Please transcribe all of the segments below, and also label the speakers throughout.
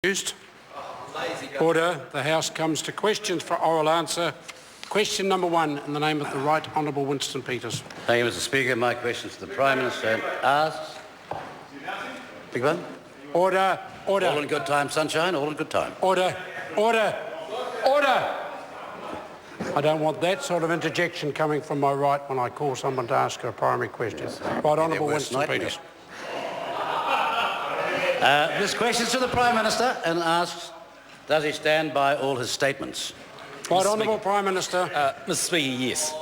Speaker 1: Used. Order. The House comes to questions for oral answer. Question number 1 in the name of the Right Honourable Winston Peters.
Speaker 2: Thank you, Mr Speaker. My question to the Prime Minister asks... Big one?
Speaker 1: Order. Order.
Speaker 2: All in good time, sunshine, all in good time.
Speaker 1: Order. Order. Order. I don't want that sort of interjection coming from my right when I call someone to ask a primary question. Right Honourable Winston Peters.
Speaker 2: This question is to the Prime Minister and asks, does he stand by all his statements?
Speaker 1: Right Honourable Prime Minister.
Speaker 3: Mr Speaker, yes.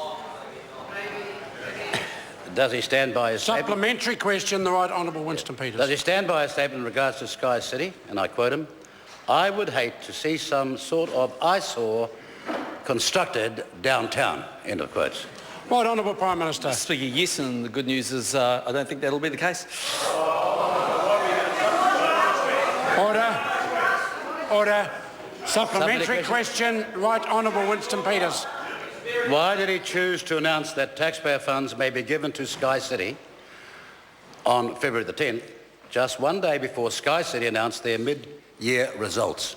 Speaker 2: Does he stand by his statement?
Speaker 1: Supplementary question, the Right Honourable Winston Peters.
Speaker 2: Does he stand by his statement in regards to Sky City? And I quote him, I would hate to see some sort of eyesore constructed downtown, end of quotes.
Speaker 1: Right Honourable Prime Minister.
Speaker 3: Mr Speaker, yes, and the good news is I don't think that'll be the case.
Speaker 1: Order. Order. Supplementary question, Right Honourable Winston Peters.
Speaker 2: Why did he choose to announce that taxpayer funds may be given to Sky City on February the 10th, just one day before Sky City announced their mid-year results?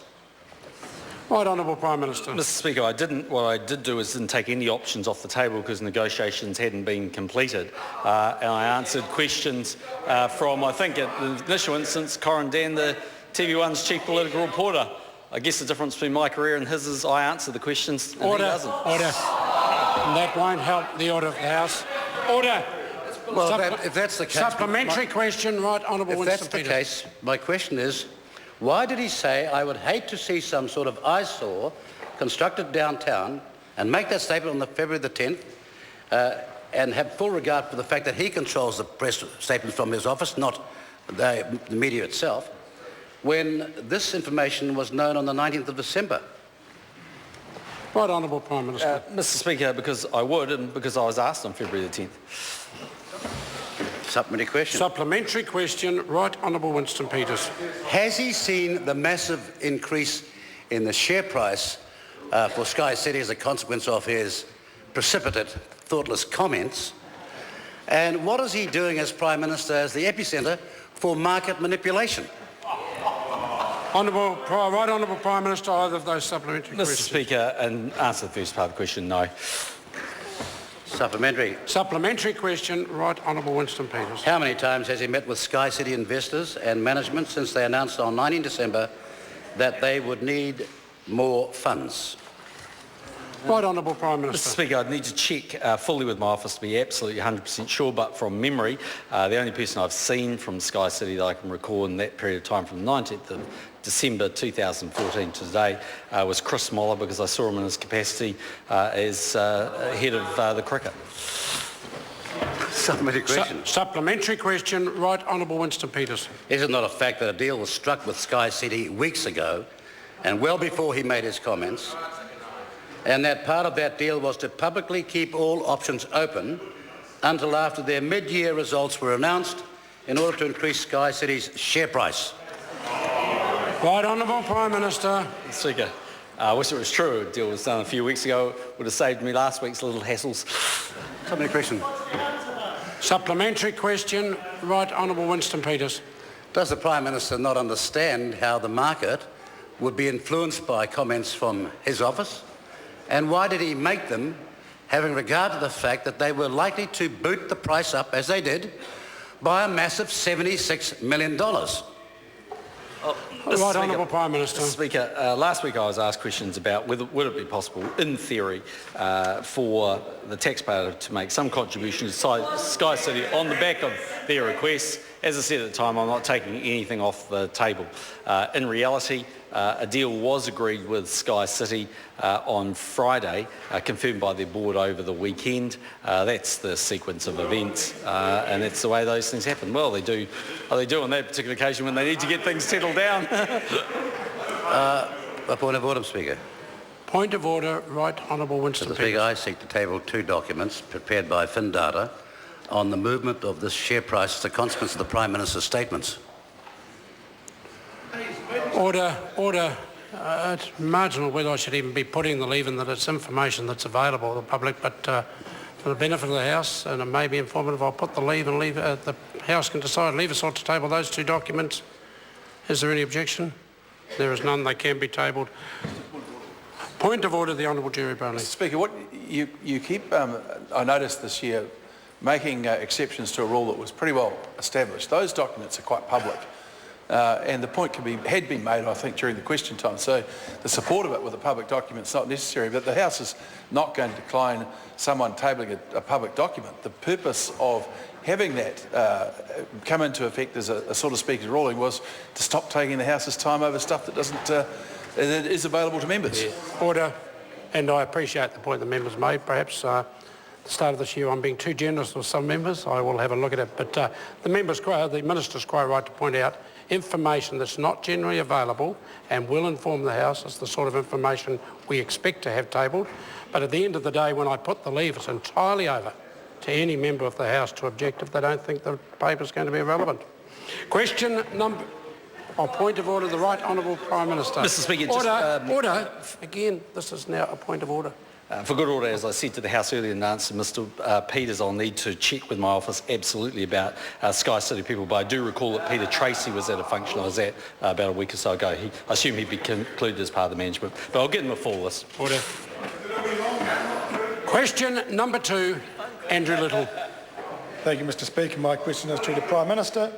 Speaker 1: Right Honourable Prime Minister.
Speaker 3: Mr Speaker, what I did do is didn't take any options off the table because negotiations hadn't been completed. And I answered questions from, I think, at the initial instance, Corin Dan, the TV1's chief political reporter. I guess the difference between my career and his is I answer the questions and
Speaker 1: order,
Speaker 3: he doesn't.
Speaker 1: Order. And that won't help the order of the House. Order.
Speaker 2: Well, if that's the case...
Speaker 1: Supplementary question, Right Honourable Winston Peters.
Speaker 2: If that's the case, my question is, why did he say, I would hate to see some sort of eyesore constructed downtown and make that statement on the February the 10th and have full regard for the fact that he controls the press statements from his office, not the media itself, when this information was known on the 19th of December?
Speaker 1: Right Honourable Prime Minister.
Speaker 3: Mr Speaker, because I would and because I was asked on February the 10th.
Speaker 2: Supplementary question.
Speaker 1: Supplementary question, Right Honourable Winston Peters.
Speaker 2: Has he seen the massive increase in the share price for Sky City as a consequence of his precipitate, thoughtless comments? And what is he doing as Prime Minister as the epicentre for market manipulation?
Speaker 1: Right Honourable Prime Minister, either of those supplementary questions.
Speaker 3: Mr Speaker, and answer the first part of the question, no.
Speaker 2: Supplementary.
Speaker 1: Supplementary question, Right Honourable Winston Peters.
Speaker 2: How many times has he met with Sky City investors and management since they announced on 19 December that they would need more funds?
Speaker 1: Right Honourable Prime Minister.
Speaker 3: Mr Speaker, I'd need to check fully with my office to be absolutely 100% sure, but from memory, the only person I've seen from Sky City that I can recall in that period of time from the 19th of December 2014 to today was Chris Moller, because I saw him in his capacity as head of the cricket.
Speaker 2: Supplementary question.
Speaker 1: Supplementary question, Right Honourable Winston Peters.
Speaker 2: Is it not a fact that a deal was struck with Sky City weeks ago and well before he made his comments, and that part of that deal was to publicly keep all options open until after their mid-year results were announced in order to increase Sky City's share price?
Speaker 1: Right Honourable Prime Minister.
Speaker 3: Mr Speaker, I wish it was true. A deal was done a few weeks ago. Would have saved me last week's little hassles.
Speaker 2: Supplementary question.
Speaker 1: Supplementary question, Right Honourable Winston Peters.
Speaker 2: Does the Prime Minister not understand how the market would be influenced by comments from his office? And why did he make them, having regard to the fact that they were likely to boot the price up, as they did, by a massive $76 million?
Speaker 1: Right Honourable Prime Minister.
Speaker 3: Mr Speaker, last week I was asked questions about whether would it be possible, in theory, for the taxpayer to make some contribution to Sky City on the back of their requests. As I said at the time, I'm not taking anything off the table. In reality, a deal was agreed with Sky City on Friday, confirmed by their board over the weekend. That's the sequence of events, and that's the way those things happen. Well, they do on that particular occasion when they need to get things settled down.
Speaker 2: A point of order, Speaker.
Speaker 1: Point of order, Right Honourable Winston
Speaker 2: Mr.
Speaker 1: Peters.
Speaker 2: Speaker, I seek to table 2 documents prepared by FinData on the movement of this share price as a consequence of the Prime Minister's statements.
Speaker 1: Order, order. It's marginal whether I should even be putting the leave in that it's information that's available to the public, but for the benefit of the House, and it may be informative, I'll put the leave and leave. The House can decide, leave us on to table those 2 documents. Is there any objection? There is none. They can be tabled. Point of order, the Honourable Jerry Brownlee.
Speaker 4: Mr Speaker, what you keep, I noticed this year, making exceptions to a rule that was pretty well established. Those documents are quite public. And the point had been made, I think, during the question time. So the support of it with a public document is not necessary, but the House is not going to decline someone tabling a public document. The purpose of having that come into effect as a sort of speaker's ruling was to stop taking the House's time over stuff that that is available to members.
Speaker 1: Yeah. Order. And I appreciate the point the members made. Perhaps at the start of this year I'm being too generous with some members. I will have a look at it. But the Minister's quite right to point out information that's not generally available and will inform the House is the sort of information we expect to have tabled. But at the end of the day, when I put the leave, it's entirely over to any member of the House to object if they don't think the paper's going to be relevant. Question number... point of order, the Right Honourable Prime Minister.
Speaker 3: Mr Speaker,
Speaker 1: Order. Again, this is now a point of order.
Speaker 3: For good order, as I said to the House earlier in answer to Mr Peters, I'll need to check with my office absolutely about Sky City people, but I do recall that Peter Tracy was at a function I was at about a week or so ago. I assume he'd be concluded as part of the management, but I'll get him a full list.
Speaker 1: Order. Question number 2, Andrew Little.
Speaker 5: Thank you, Mr Speaker. My question is to the Prime Minister.